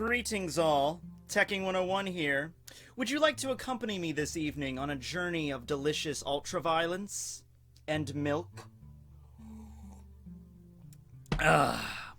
Greetings all, Tekking101 here. Would you like to accompany me this evening on a journey of delicious ultraviolence and milk?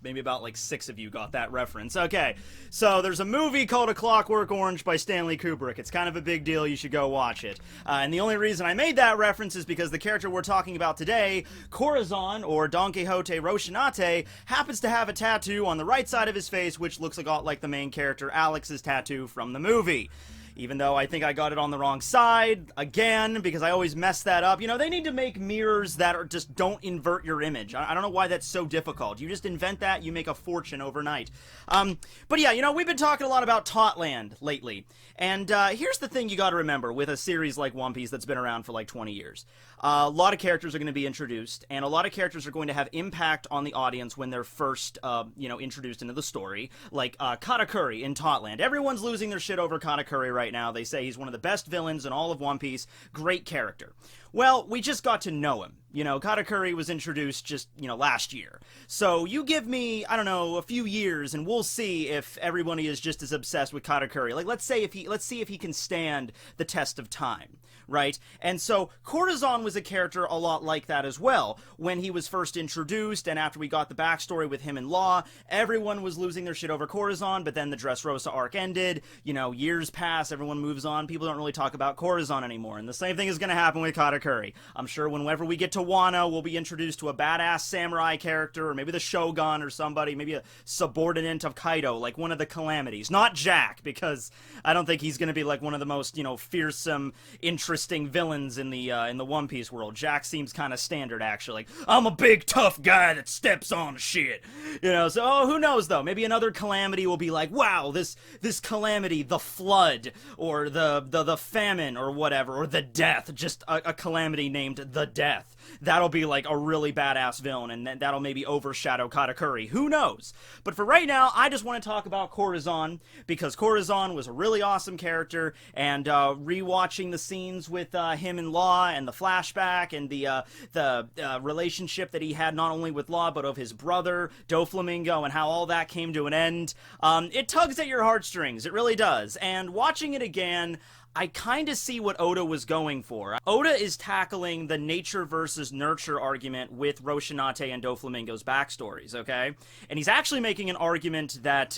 Maybe about like 6 of you got that reference. Okay, so there's a movie called A Clockwork Orange by Stanley Kubrick. It's kind of a big deal, you should go watch it. And the only reason I made that reference is because the character we're talking about today, Corazon, or Donquixote Rosinante, happens to have a tattoo on the right side of his face which looks a lot like the main character Alex's tattoo from the movie. Even though I think I got it on the wrong side, again, because I always mess that up. You know, they need to make mirrors that are just don't invert your image. I don't know why that's so difficult. You just invent that, you make a fortune overnight. But yeah, you know, we've been talking a lot about Totland lately. And here's the thing you gotta remember with a series like One Piece that's been around for like 20 years. A lot of characters are going to be introduced, and a lot of characters are going to have impact on the audience when they're first, introduced into the story. Like, Katakuri in Totland. Everyone's losing their shit over Katakuri right now. They say he's one of the best villains in all of One Piece. Great character. Well, we just got to know him. You know, Katakuri was introduced just, last year. So you give me, I don't know, a few years and we'll see if everybody is just as obsessed with Katakuri. Like, let's see if he can stand the test of time, right? And so Corazon was a character a lot like that as well. When he was first introduced and after we got the backstory with him and Law, everyone was losing their shit over Corazon, but then the Dressrosa arc ended, years pass, everyone moves on, people don't really talk about Corazon anymore, and the same thing is going to happen with Katakuri. I'm sure whenever we get to Wano, we'll be introduced to a badass samurai character, or maybe the Shogun or somebody, maybe a subordinate of Kaido, like one of the Calamities. Not Jack, because I don't think he's going to be like one of the most, fearsome, interesting villains in the One Piece world. Jack seems kind of standard, actually. Like, I'm a big, tough guy that steps on shit. So who knows, though? Maybe another Calamity will be like, wow, this Calamity, the Flood, or the Famine, or whatever, or the Death, just a Calamity named the Death. That'll be like a really badass villain, and that'll maybe overshadow Katakuri. Who knows? But for right now, I just want to talk about Corazon, because Corazon was a really awesome character, and rewatching the scenes with him and Law, and the flashback, and the relationship that he had not only with Law, but of his brother, Doflamingo, and how all that came to an end, it tugs at your heartstrings. It really does. And watching it again, I kind of see what Oda was going for. Oda is tackling the nature versus nurture argument with Rocinante and Doflamingo's backstories, okay? And he's actually making an argument that,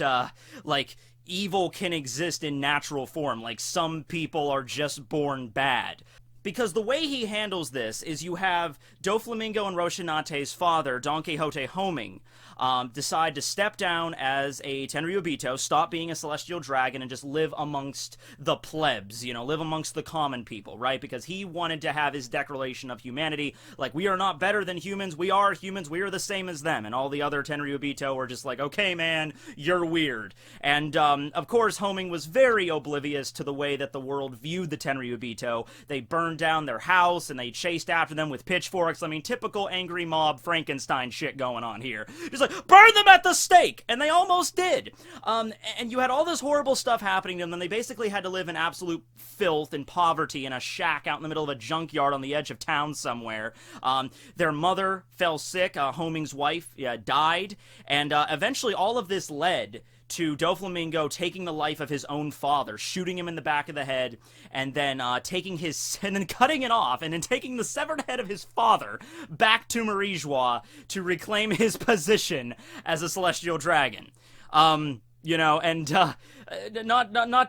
evil can exist in natural form. Like, some people are just born bad. Because the way he handles this is you have Doflamingo and Rocinante's father, Don Quixote Homing, decide to step down as a Tenryubito, stop being a celestial dragon, and just live amongst the plebs, live amongst the common people, right? Because he wanted to have his declaration of humanity, like, we are not better than humans, we are humans, we are the same as them, and all the other Tenryubito were just like, okay, man, you're weird. And, of course, Homing was very oblivious to the way that the world viewed the Tenryubito. They burned down their house, and they chased after them with pitchforks. I mean, typical angry mob Frankenstein shit going on here. Just like, burn them at the stake! And they almost did. And you had all this horrible stuff happening to them, and they basically had to live in absolute filth and poverty in a shack out in the middle of a junkyard on the edge of town somewhere. Their mother fell sick, Homing's wife died, and eventually all of this led to Doflamingo taking the life of his own father, shooting him in the back of the head, and then cutting it off, and then taking the severed head of his father back to Marijois to reclaim his position as a celestial dragon. Not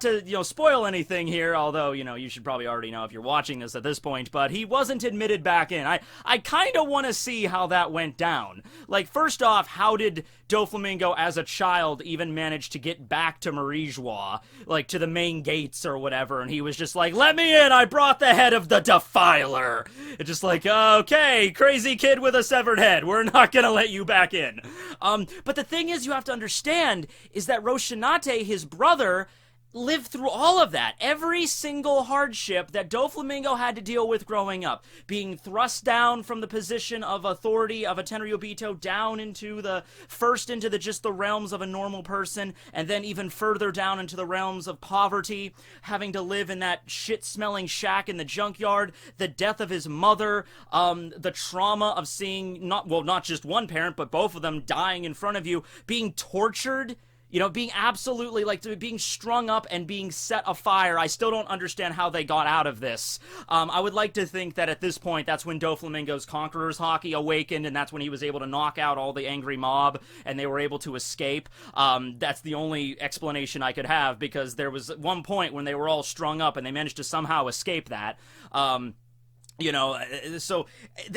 to, spoil anything here, although, you should probably already know if you're watching this at this point, but he wasn't admitted back in. I kind of want to see how that went down. Like, first off, how did Doflamingo as a child even manage to get back to Marijois, like, to the main gates or whatever, and he was just like, let me in, I brought the head of the Defiler. It's just like, okay, crazy kid with a severed head, we're not gonna let you back in. But the thing is, you have to understand, is that Rocinante, his brother, lived through all of that. Every single hardship that Doflamingo had to deal with growing up. Being thrust down from the position of authority of a Tenryubito down into the realms of a normal person, and then even further down into the realms of poverty, having to live in that shit-smelling shack in the junkyard, the death of his mother, the trauma of seeing, not just one parent, but both of them dying in front of you, being tortured You know, being absolutely, like, being strung up and being set afire. I still don't understand how they got out of this. I would like to think that at this point, that's when Doflamingo's Conqueror's Hockey awakened, and that's when he was able to knock out all the angry mob, and they were able to escape. That's the only explanation I could have, because there was one point when they were all strung up, and they managed to somehow escape that. You know, so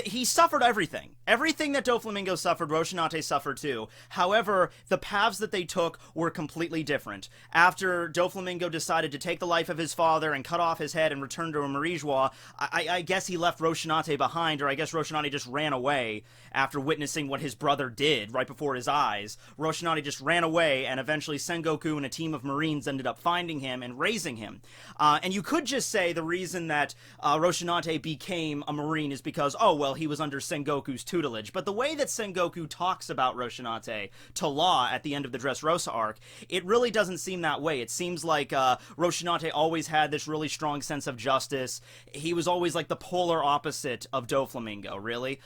he suffered everything. Everything that Doflamingo suffered, Rocinante suffered too. However, the paths that they took were completely different. After Doflamingo decided to take the life of his father and cut off his head and return to a Marijois, I guess he left Rocinante behind, or I guess Rocinante just ran away after witnessing what his brother did right before his eyes. Rocinante just ran away, and eventually Sengoku and a team of Marines ended up finding him and raising him. And you could just say the reason that Rocinante became a Marine is because, oh, well, he was under Sengoku's tutelage. But the way that Sengoku talks about Rocinante to Law at the end of the Dressrosa arc, it really doesn't seem that way. It seems like Rocinante always had this really strong sense of justice. He was always like the polar opposite of Doflamingo, really.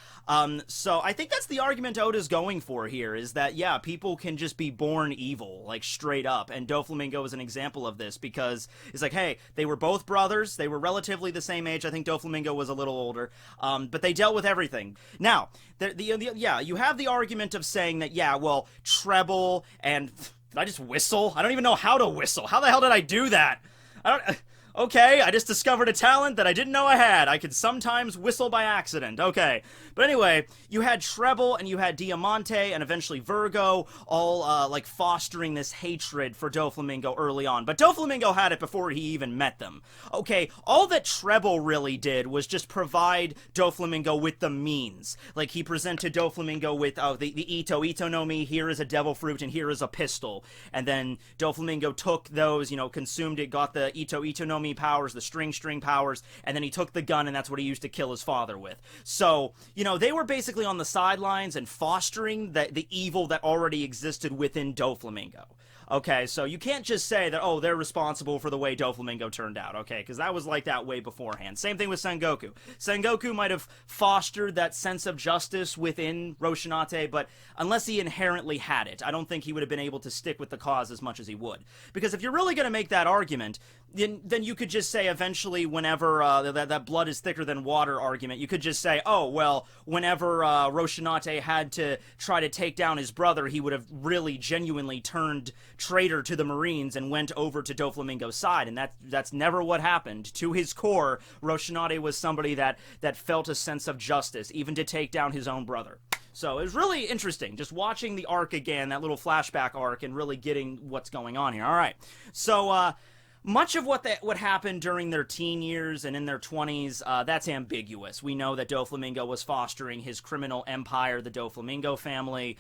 So I think that's the argument Oda's going for here, is that, yeah, people can just be born evil, like straight up. And Doflamingo is an example of this, because it's like, hey, they were both brothers. They were relatively the same age. I think Doflamingo was a little older, but they dealt with everything. Now, yeah, you have the argument of saying that, yeah, well, treble and... Did I just whistle? I don't even know how to whistle. How the hell did I do that? I don't... Okay, I just discovered a talent that I didn't know I had. I could sometimes whistle by accident. Okay. But anyway, you had Treble and you had Diamante and eventually Virgo all, like, fostering this hatred for Doflamingo early on. But Doflamingo had it before he even met them. Okay, all that Treble really did was just provide Doflamingo with the means. Like, he presented Doflamingo with, the Ito no Mi, here is a devil fruit and here is a pistol. And then Doflamingo took those, you know, consumed it, got the Ito no Mi powers, the string powers, and then he took the gun, and that's what he used to kill his father with. So, you know, they were basically on the sidelines and fostering the evil that already existed within Doflamingo. Okay, so you can't just say that, oh, they're responsible for the way Doflamingo turned out, okay? Because that was like that way beforehand. Same thing with Sengoku. Sengoku might have fostered that sense of justice within Rocinante, but unless he inherently had it, I don't think he would have been able to stick with the cause as much as he would. Because if you're really going to make that argument, then you could just say eventually whenever that blood is thicker than water argument, you could just say, oh, well, whenever Rocinante had to try to take down his brother, he would have really genuinely turned traitor to the Marines and went over to Doflamingo's side, and that's never what happened. To his core, Rocinante was somebody that felt a sense of justice, even to take down his own brother. So it was really interesting, just watching the arc again, that little flashback arc, and really getting what's going on here. All right, so much of what happened during their teen years and in their 20s, that's ambiguous. We know that Doflamingo was fostering his criminal empire, the Doflamingo family.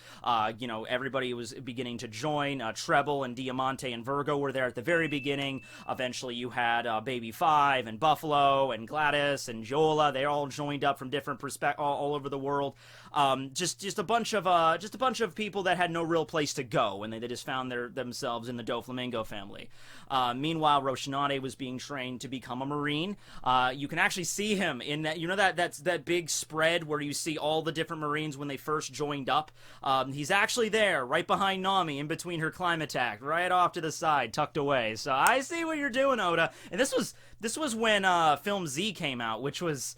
You know, everybody was beginning to join. Treble and Diamante and Virgo were there at the very beginning. Eventually, you had Baby Five and Buffalo and Gladys and Jola. They all joined up from different all over the world. Just a bunch of people that had no real place to go, and they just found themselves in the Doflamingo family. Meanwhile, Rocinante was being trained to become a Marine. You can actually see him in that, you know, that's that big spread where you see all the different Marines when they first joined up. He's actually there, right behind Nami, in between her climb attack, right off to the side, tucked away. So I see what you're doing, Oda. And this was when Film Z came out, which was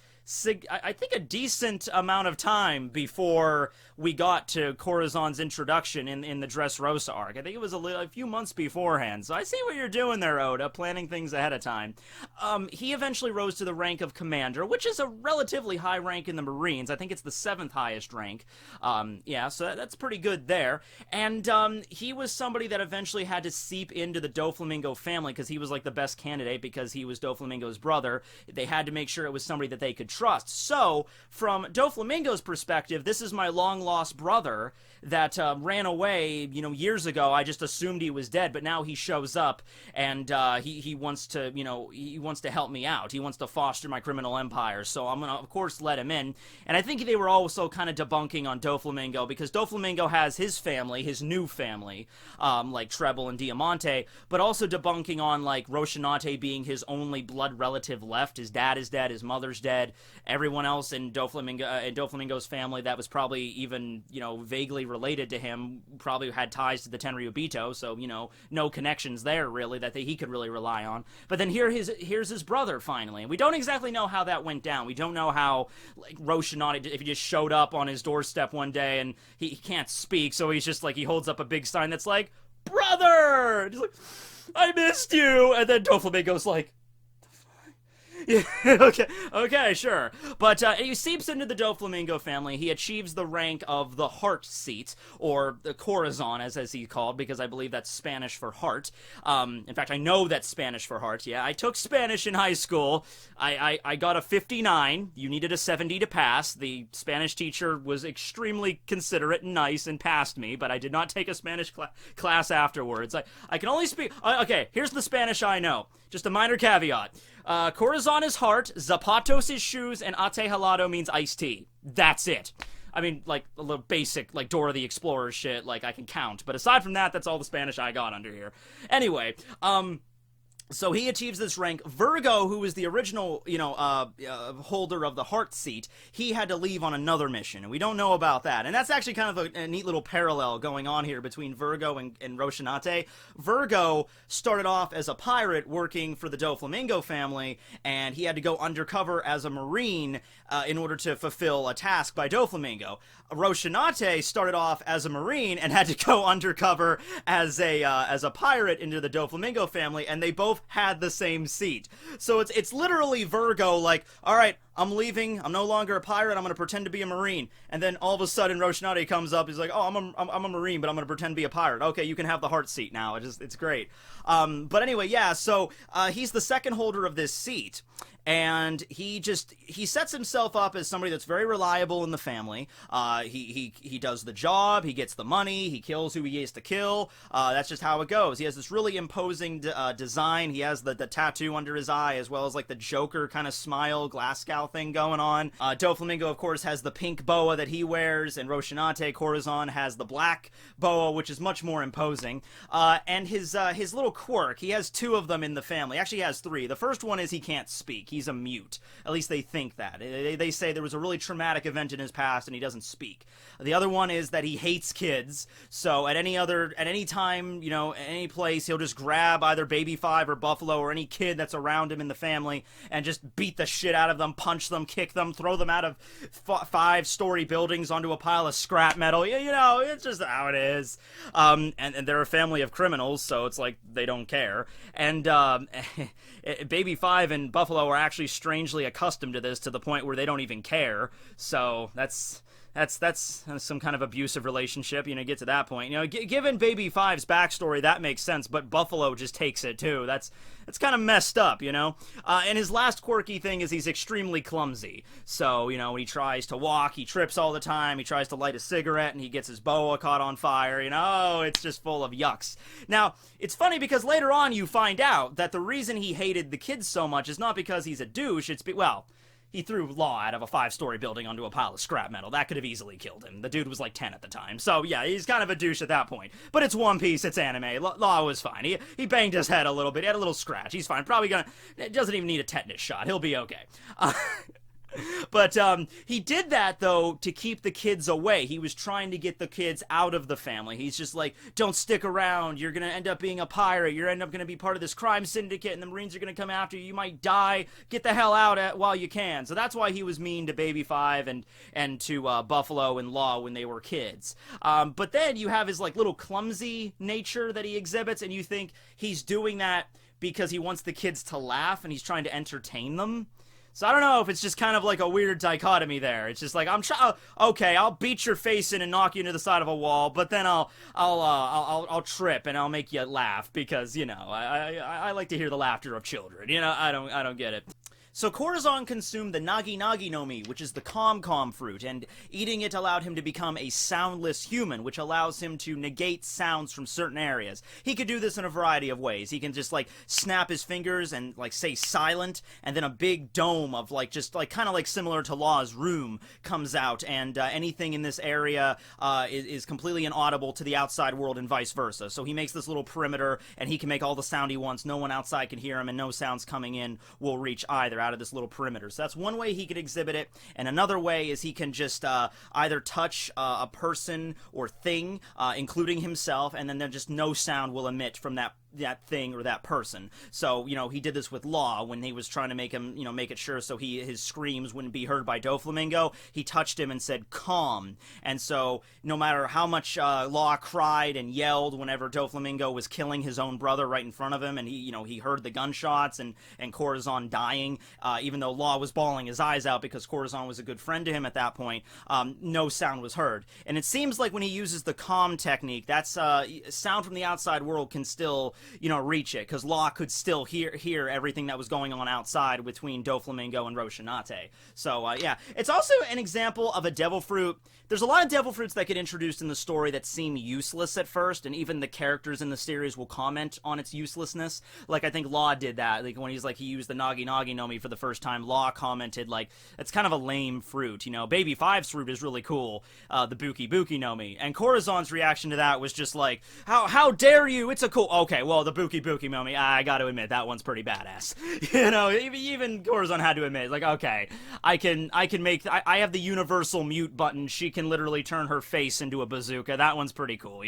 I think a decent amount of time before we got to Corazon's introduction in the Dressrosa arc. I think it was a few months beforehand. So I see what you're doing there, Oda, planning things ahead of time. He eventually rose to the rank of Commander, which is a relatively high rank in the Marines. I think it's the 7th highest rank. Yeah, so that's pretty good there. And he was somebody that eventually had to seep into the Doflamingo family because he was like the best candidate because he was Doflamingo's brother. They had to make sure it was somebody that they could trust. So, from Doflamingo's perspective, this is my long-lost brother that ran away, you know, years ago. I just assumed he was dead, but now he shows up, and he wants to, you know, he wants to help me out. He wants to foster my criminal empire, so I'm gonna, of course, let him in. And I think they were also kind of debunking on Doflamingo, because Doflamingo has his family, his new family, like Treble and Diamante, but also debunking on, like, Rocinante being his only blood relative left. His dad is dead, his mother's dead, everyone else in Doflamingo's family that was probably even, vaguely related to him probably had ties to the Tenryubito, so, no connections there, really, that he could really rely on. But then here's his brother, finally. And we don't exactly know how that went down. We don't know how, like, Rocinante, if he just showed up on his doorstep one day and he can't speak, so he's just, like, he holds up a big sign that's like, brother! He's like, I missed you! And then Doflamingo's like, yeah, okay, sure. But he seeps into the Doflamingo family. He achieves the rank of the Heart Seat, or the Corazon, as he's called, because I believe that's Spanish for heart. In fact, I know that's Spanish for heart. Yeah, I took Spanish in high school. I got a 59. You needed a 70 to pass. The Spanish teacher was extremely considerate and nice and passed me, but I did not take a Spanish class afterwards. I can only speak... okay, here's the Spanish I know. Just a minor caveat. Corazon is heart, zapatos is shoes, and ate helado means iced tea. That's it. I mean, like, a little basic, like, Dora the Explorer shit, like, I can count. But aside from that, that's all the Spanish I got under here. Anyway, so he achieves this rank. Virgo, who was the original, holder of the Heart Seat, he had to leave on another mission, and we don't know about that. And that's actually kind of a neat little parallel going on here between Virgo and Rocinante. Virgo started off as a pirate working for the Doflamingo family, and he had to go undercover as a marine in order to fulfill a task by Doflamingo. Rocinante started off as a marine and had to go undercover as a pirate into the Doflamingo family, and they both had the same seat. So it's literally Virgo like, all right, I'm leaving, I'm no longer a pirate, I'm gonna pretend to be a marine. And then all of a sudden Rocinante comes up, he's like, oh, I'm a marine, but I'm gonna pretend to be a pirate. Okay, you can have the heart seat now. It's great. But anyway, yeah, so he's the second holder of this seat. And he sets himself up as somebody that's very reliable in the family. He does the job, he gets the money, he kills who he has to kill. That's just how it goes. He has this really imposing design. He has the tattoo under his eye, as well as like the Joker kind of smile, Glasgow thing going on. Doflamingo, of course, has the pink boa that he wears, and Rocinante, Corazon, has the black boa, which is much more imposing. And his little quirk, he has two of them in the family. Actually, he has three. The first one is he can't speak. He's a mute. At least they think that. They say there was a really traumatic event in his past and he doesn't speak. The other one is that he hates kids, so at any time, any place, he'll just grab either Baby Five or Buffalo or any kid that's around him in the family and just beat the shit out of them, punch them, kick them, throw them out of 5-story buildings onto a pile of scrap metal. It's just how it is. And they're a family of criminals, so it's like they don't care. And Baby Five and Buffalo are actually strangely accustomed to this, to the point where they don't even care. So that's some kind of abusive relationship, get to that point. Given Baby Five's backstory, that makes sense, but Buffalo just takes it too. That's kind of messed up, And his last quirky thing is he's extremely clumsy. So, when he tries to walk, he trips all the time. He tries to light a cigarette and he gets his boa caught on fire. It's just full of yucks. Now, it's funny because later on you find out that the reason he hated the kids so much is not because he's a douche. He threw Law out of a 5-story building onto a pile of scrap metal. That could have easily killed him. The dude was like 10 at the time. So, yeah, he's kind of a douche at that point. But it's One Piece, it's anime. Law was fine. He banged his head a little bit. He had a little scratch. He's fine. Doesn't even need a tetanus shot. He'll be okay. But he did that, though, to keep the kids away. He was trying to get the kids out of the family. He's just like, don't stick around. You're going to end up being a pirate. You're going to be part of this crime syndicate, and the Marines are going to come after you. You might die. Get the hell out while you can. So that's why he was mean to Baby Five and to Buffalo and Law when they were kids. But then you have his like little clumsy nature that he exhibits, and you think he's doing that because he wants the kids to laugh and he's trying to entertain them. So I don't know if it's just kind of like a weird dichotomy there. It's just like, okay, I'll beat your face in and knock you into the side of a wall, but then I'll trip and I'll make you laugh because, I like to hear the laughter of children. I don't get it. So Corazon consumed the Nagi Nagi no Mi, which is the Calm fruit, and eating it allowed him to become a soundless human, which allows him to negate sounds from certain areas. He could do this in a variety of ways. He can just, snap his fingers and, say silent, and then a big dome of, kind of similar to Law's room comes out, and anything in this area is completely inaudible to the outside world and vice versa. So he makes this little perimeter, and he can make all the sound he wants. No one outside can hear him, and no sounds coming in will reach either. out of this little perimeter. So that's one way he could exhibit it, and another way is he can just either touch a person or thing, including himself, and then just no sound will emit from that thing or that person. So, he did this with Law when he was trying to make him, make it sure so his screams wouldn't be heard by Doflamingo. He touched him and said, calm. And so, no matter how much Law cried and yelled whenever Doflamingo was killing his own brother right in front of him, and he heard the gunshots and Corazon dying, even though Law was bawling his eyes out because Corazon was a good friend to him at that point, no sound was heard. And it seems like when he uses the calm technique, that's sound from the outside world can still reach it, because Law could still hear everything that was going on outside between Doflamingo and Rocinante. So, yeah. It's also an example of a devil fruit. There's a lot of devil fruits that get introduced in the story that seem useless at first, and even the characters in the series will comment on its uselessness. Like, I think Law did that. Like, when he used the Nagi Nagi no Mi for the first time, Law commented, like, it's kind of a lame fruit, Baby Five's fruit is really cool, the Buki Buki no Mi. And Corazon's reaction to that was just like, how dare you? It's a cool... Okay, well, the Buki Buki no Mi, I gotta admit, that one's pretty badass. Even Corazon had to admit, like, okay, I have the universal mute button. She can literally turn her face into a bazooka. That one's pretty cool,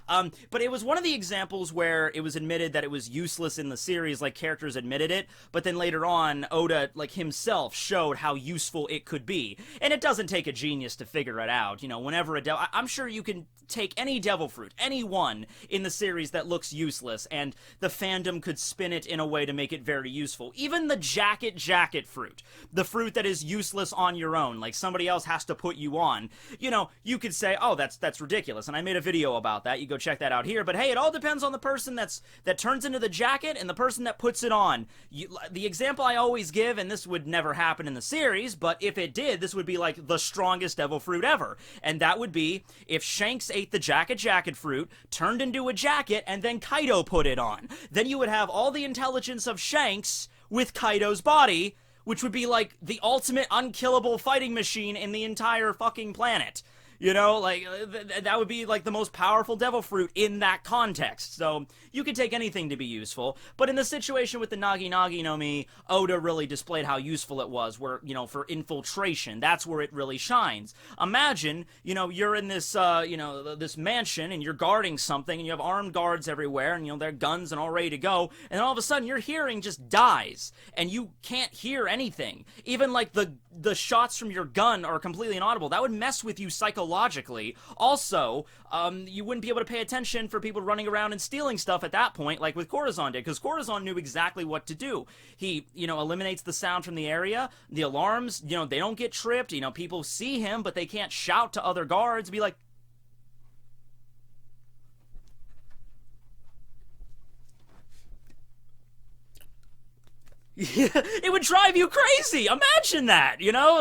But it was one of the examples where it was admitted that it was useless in the series, like characters admitted it, but then later on, Oda, like himself, showed how useful it could be. And it doesn't take a genius to figure it out. Whenever I'm sure you can take any devil fruit, any one in the series that looks useless, and the fandom could spin it in a way to make it very useful. Even the jacket fruit, the fruit that is useless on your own, like somebody else has to put you on, you could say, oh, that's ridiculous, and I made a video about that. You go check that out here. But hey, it all depends on the person that turns into the jacket and the person that puts it on. The example I always give, and this would never happen in the series, but if it did, this would be like the strongest devil fruit ever, and that would be if Shanks ate the jacket fruit, turned into a jacket, and then Kaido put it on. Then you would have all the intelligence of Shanks with Kaido's body, which would be like the ultimate unkillable fighting machine in the entire fucking planet. That would be like the most powerful devil fruit in that context. So you could take anything to be useful. But in the situation with the Nagi Nagi no Mi, Oda really displayed how useful it was, where, for infiltration, that's where it really shines. Imagine, you're in this, this mansion and you're guarding something and you have armed guards everywhere and, they're guns and all ready to go. And then all of a sudden your hearing just dies and you can't hear anything. Even like the shots from your gun are completely inaudible. That would mess with you psychologically. Also, you wouldn't be able to pay attention for people running around and stealing stuff at that point, like with Corazon did, because Corazon knew exactly what to do. He, eliminates the sound from the area, the alarms, they don't get tripped, people see him, but they can't shout to other guards, be like, it would drive you crazy. Imagine that,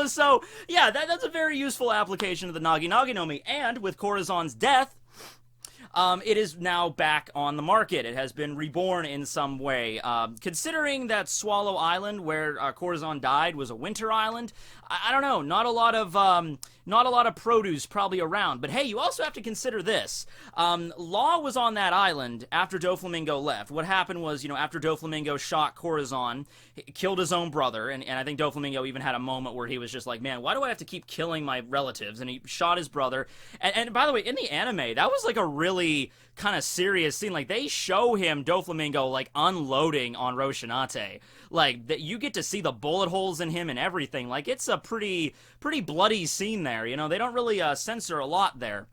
So, yeah, that's a very useful application of the Nagi Nagi no Mi. And with Corazon's death, it is now back on the market. It has been reborn in some way. Considering that Swallow Island, where Corazon died, was a winter island, I don't know. Not a lot of produce probably around. But hey, you also have to consider this. Law was on that island after Doflamingo left. What happened was, after Doflamingo shot Corazon, he killed his own brother, and I think Doflamingo even had a moment where he was just like, man, why do I have to keep killing my relatives? And he shot his brother. And by the way, in the anime, that was like a really kind of serious scene. Like, they show him, Doflamingo, like, unloading on Rocinante. Like, you get to see the bullet holes in him and everything. Like, it's a pretty bloody scene there, They don't really censor a lot there.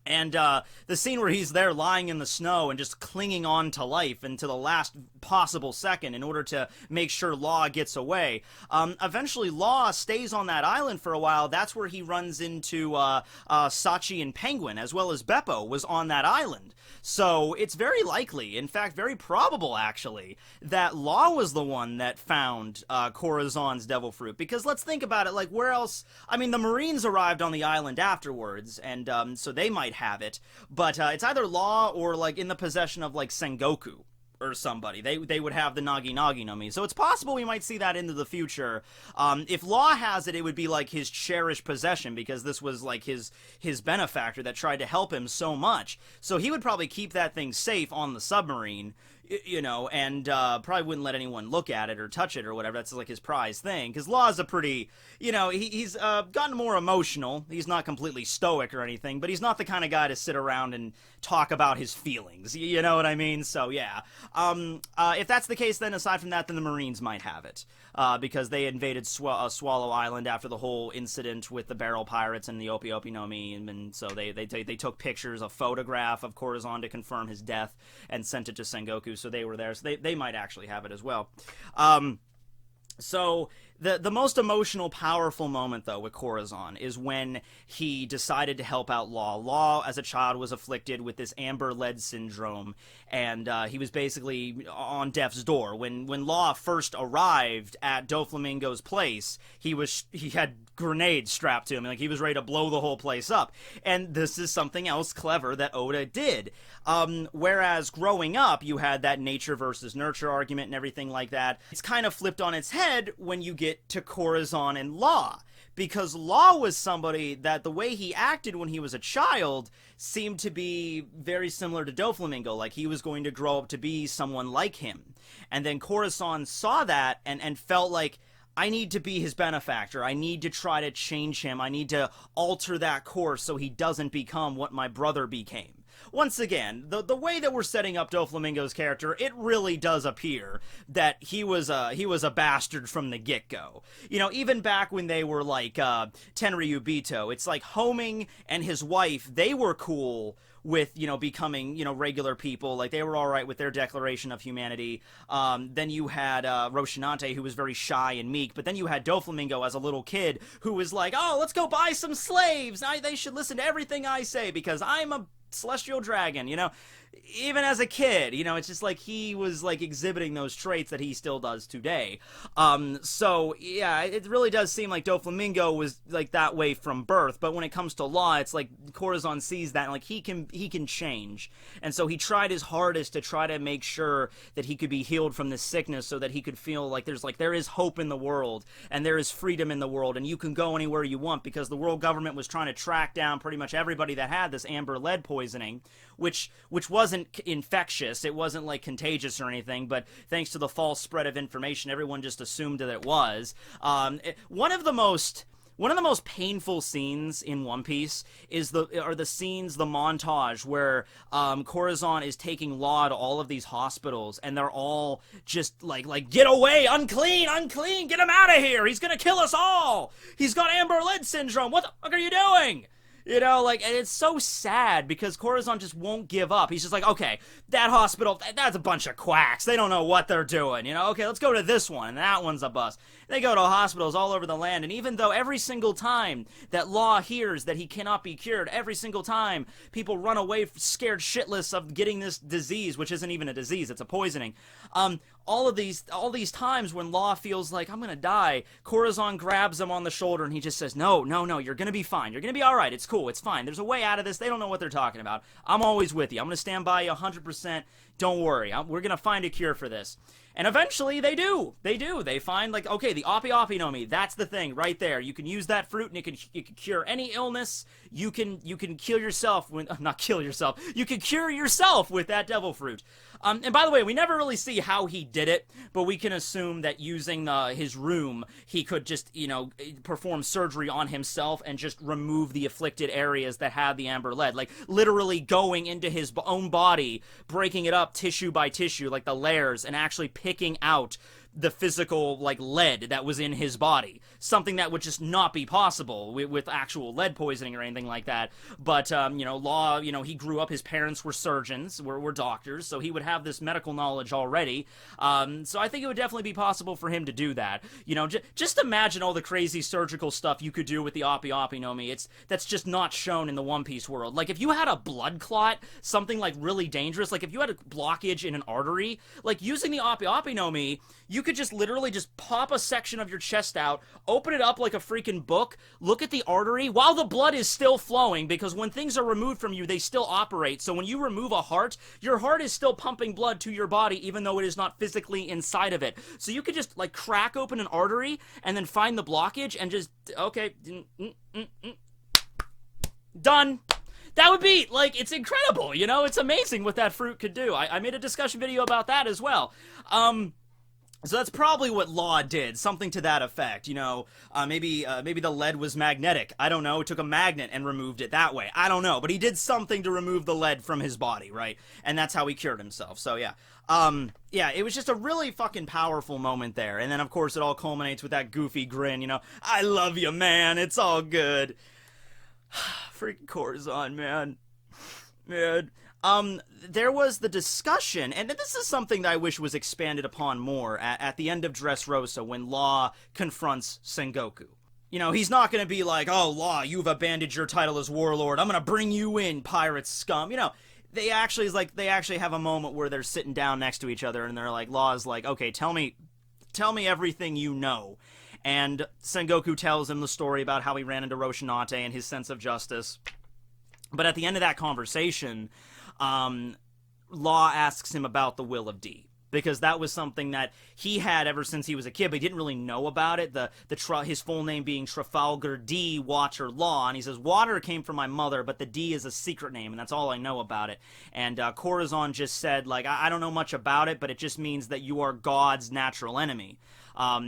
And the scene where he's there lying in the snow and just clinging on to life and to the last possible second in order to make sure Law gets away. Eventually, Law stays on that island for a while. That's where he runs into Sachi and Penguin, as well as Beppo was on that island. So it's very likely, in fact, very probable, actually, that Law was the one that found Corazon's devil fruit. Because let's think about it, like, where else? I mean, the Marines arrived on the island afterwards, and so they might have it. But it's either Law or, like, in the possession of, like, Sengoku or somebody. They would have the Nagi Nagi no Mi. So it's possible we might see that into the future. If Law has it, it would be like his cherished possession, because this was like his benefactor that tried to help him so much. So he would probably keep that thing safe on the submarine, you know, and probably wouldn't let anyone look at it or touch it or whatever. That's like his prize thing, because Law's a pretty, you know, he's gotten more emotional. He's not completely stoic or anything, but he's not the kind of guy to sit around and talk about his feelings, you know what I mean? So yeah, if that's the case, then aside from that, then the Marines might have it, because they invaded Swallow Island after the whole incident with the barrel pirates and the Opi Opi no Mi, and so they took pictures, a photograph of Corazon to confirm his death, and sent it to Sengoku, so they were there, so they might actually have it as well. So the most emotional, powerful moment, though, with Corazon is when he decided to help out Law. Law, as a child, was afflicted with this amber lead syndrome, and he was basically on death's door. When Law first arrived at Doflamingo's place, he had grenades strapped to him, like he was ready to blow the whole place up. And this is something else clever that Oda did. Whereas growing up, you had that nature versus nurture argument and everything like that. It's kind of flipped on its head when you get to Corazon and Law, because Law was somebody that the way he acted when he was a child seemed to be very similar to Doflamingo, like he was going to grow up to be someone like him. And then Corazon saw that and felt like, I need to be his benefactor. I need to try to change him. I need to alter that course so he doesn't become what my brother became. Once again, the way that we're setting up Doflamingo's character, it really does appear that he was a bastard from the get-go. You know, even back when they were like Tenryubito, it's like Homing and his wife, they were cool with, you know, becoming, you know, regular people. Like, they were alright with their declaration of humanity. Then you had Rocinante, who was very shy and meek, but then you had Doflamingo as a little kid who was like, oh, let's go buy some slaves! They should listen to everything I say because I'm a celestial dragon, you know? Even as a kid, you know, it's just like he was like exhibiting those traits that he still does today. So yeah, it really does seem like Doflamingo was like that way from birth, but when it comes to Law, it's like Corazon sees that and like he can change. And so he tried his hardest to try to make sure that he could be healed from this sickness so that he could feel like there is hope in the world and there is freedom in the world and you can go anywhere you want, because the world government was trying to track down pretty much everybody that had this amber lead poisoning, which wasn't infectious, it wasn't like contagious or anything, but thanks to the false spread of information, everyone just assumed that it was. One of the most painful scenes in One Piece are the scenes, the montage where Corazon is taking Law to all of these hospitals, and they're all just like get away, unclean, get him out of here, he's gonna kill us all, he's got amber lead syndrome, what the fuck are you doing? You know, like, and it's so sad because Corazon just won't give up. He's just like, okay, that hospital, that's a bunch of quacks. They don't know what they're doing, you know? Okay, let's go to this one, and that one's a bust. They go to hospitals all over the land, and even though every single time that Law hears that he cannot be cured, every single time people run away scared shitless of getting this disease, which isn't even a disease, it's a poisoning, all these times when Law feels like, I'm gonna die, Corazon grabs him on the shoulder and he just says, no, you're gonna be fine. You're gonna be alright. It's cool. It's fine. There's a way out of this. They don't know what they're talking about. I'm always with you. I'm gonna stand by you 100%. Don't worry. We're gonna find a cure for this. And eventually they do. They find, like, okay, the Opi Opi no Mi, that's the thing right there. You can use that fruit and it can cure any illness. You can kill yourself not kill yourself. You can cure yourself with that devil fruit. And by the way, we never really see how he did it, but we can assume that using his room, he could just, you know, perform surgery on himself and just remove the afflicted areas that had the amber lead. Like, literally going into his own body, breaking it up tissue by tissue, like the layers, and actually picking out the physical, like, lead that was in his body. Something that would just not be possible with actual lead poisoning or anything like that. But, you know, Law, you know, he grew up, his parents were surgeons, were doctors, so he would have this medical knowledge already. So I think it would definitely be possible for him to do that. You know, just imagine all the crazy surgical stuff you could do with the Opi Opi no Mi. That's just not shown in the One Piece world. Like, if you had a blood clot, something, like, really dangerous, like, if you had a blockage in an artery, like, using the Opi Opi no Mi, you could just literally just pop a section of your chest out, open it up like a freaking book, look at the artery while the blood is still flowing, because when things are removed from you, they still operate. So when you remove a heart, your heart is still pumping blood to your body, even though it is not physically inside of it. So you could just, like, crack open an artery and then find the blockage and just, okay, done. That would be, like, it's incredible, you know? It's amazing what that fruit could do. I made a discussion video about that as well. So that's probably what Law did, something to that effect, you know, maybe the lead was magnetic, I don't know, he took a magnet and removed it that way, I don't know, but he did something to remove the lead from his body, right, and that's how he cured himself, so yeah. Yeah, it was just a really fucking powerful moment there, and then of course it all culminates with that goofy grin, you know, I love you, man, it's all good. Freaking Corazon, man. There was the discussion, and this is something that I wish was expanded upon more at the end of Dressrosa when Law confronts Sengoku. You know, he's not going to be like, oh, Law, you've abandoned your title as warlord, I'm going to bring you in, pirate scum. You know, they actually have a moment where they're sitting down next to each other, and they're like, Law's like, okay, tell me everything you know. And Sengoku tells him the story about how he ran into Rocinante and his sense of justice. But at the end of that conversation, Law asks him about the Will of D, because that was something that he had ever since he was a kid, but he didn't really know about it. His full name being Trafalgar D. Water Law, and he says, Water came from my mother, but the D is a secret name, and that's all I know about it. And Corazon just said, like, I don't know much about it, but it just means that you are God's natural enemy.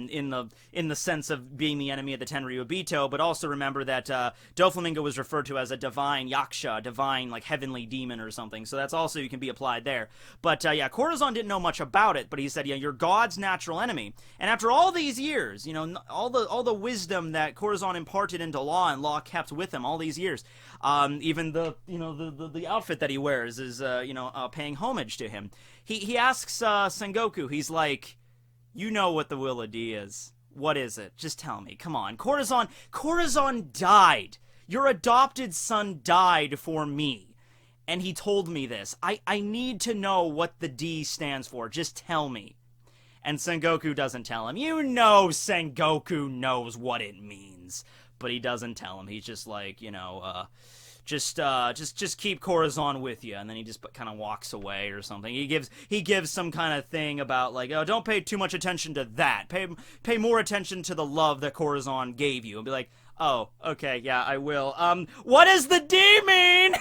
In the sense of being the enemy of the Tenryubito, but also remember that Doflamingo was referred to as a divine yaksha, divine, like, heavenly demon or something, so that's also, you can be applied there. But yeah, Corazon didn't know much about it, but he said, yeah, you're God's natural enemy. And after all these years, you know, all the wisdom that Corazon imparted into Law and Law kept with him all these years, even the outfit that he wears is paying homage to him. He asks Sengoku, he's like, you know what the Will of D is. What is it? Just tell me. Come on. Corazon died. Your adopted son died for me. And he told me this. I need to know what the D stands for. Just tell me. And Sengoku doesn't tell him. You know Sengoku knows what it means. But he doesn't tell him. He's just like, you know, just keep Corazon with you, and then he just kind of walks away or something. He gives some kind of thing about, like, oh, don't pay too much attention to that. Pay more attention to the love that Corazon gave you, and be like, oh, okay, yeah, I will. What does the D mean?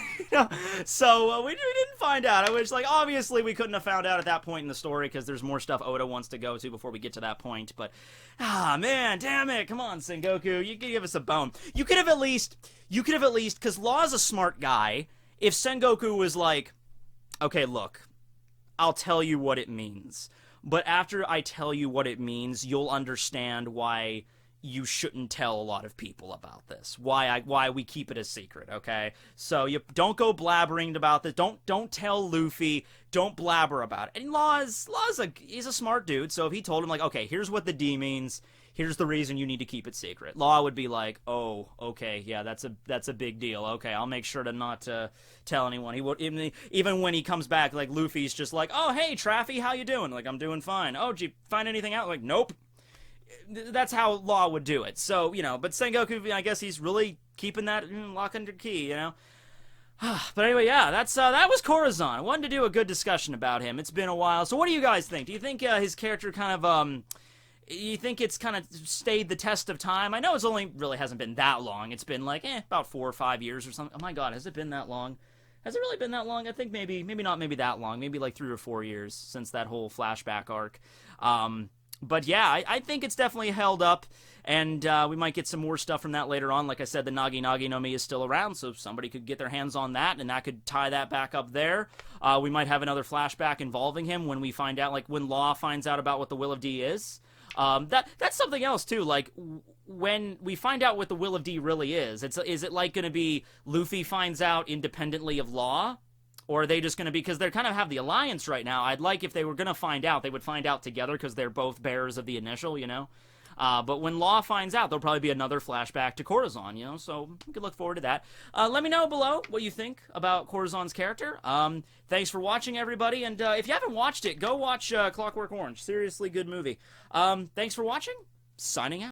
So we didn't find out. I was like, obviously we couldn't have found out at that point in the story because there's more stuff Oda wants to go to before we get to that point. But man, damn it, come on, Sengoku, you could give us a bone. You could have at least, because Law's a smart guy. If Sengoku was like, okay, look, I'll tell you what it means, but after I tell you what it means, you'll understand why you shouldn't tell a lot of people about this. Why we keep it a secret, okay? So you don't go blabbering about this. Don't tell Luffy. Don't blabber about it. And he's a smart dude, so if he told him, like, okay, here's what the D means, here's the reason you need to keep it secret, Law would be like, oh, okay, yeah, that's a big deal. Okay, I'll make sure to not tell anyone. He would, even when he comes back, like, Luffy's just like, oh, hey, Traffy, how you doing? Like, I'm doing fine. Oh, did you find anything out? Like, nope. That's how Law would do it. So, you know, but Sengoku, I guess he's really keeping that lock under key, you know? But anyway, yeah, that was Corazon. I wanted to do a good discussion about him. It's been a while. So what do you guys think? Do you think his character kind of, you think it's kind of stayed the test of time? I know it's only really hasn't been that long. It's been like, about 4 or 5 years or something. Oh my god, has it been that long? Has it really been that long? I think maybe not that long. Maybe like 3 or 4 years since that whole flashback arc. But yeah, I think it's definitely held up, and we might get some more stuff from that later on. Like I said, the Nagi Nagi no Mi is still around, so somebody could get their hands on that, and that could tie that back up there. We might have another flashback involving him when we find out, like, when Law finds out about what the Will of D is. That's something else, too. Like, when we find out what the Will of D really is it like going to be Luffy finds out independently of Law? Or are they just going to be, because they kind of have the alliance right now, I'd like if they were going to find out, they would find out together because they're both bearers of the initial, you know? But when Law finds out, there'll probably be another flashback to Corazon, you know? So we could look forward to that. Let me know below what you think about Corazon's character. Thanks for watching, everybody. And if you haven't watched it, go watch Clockwork Orange. Seriously good movie. Thanks for watching. Signing out.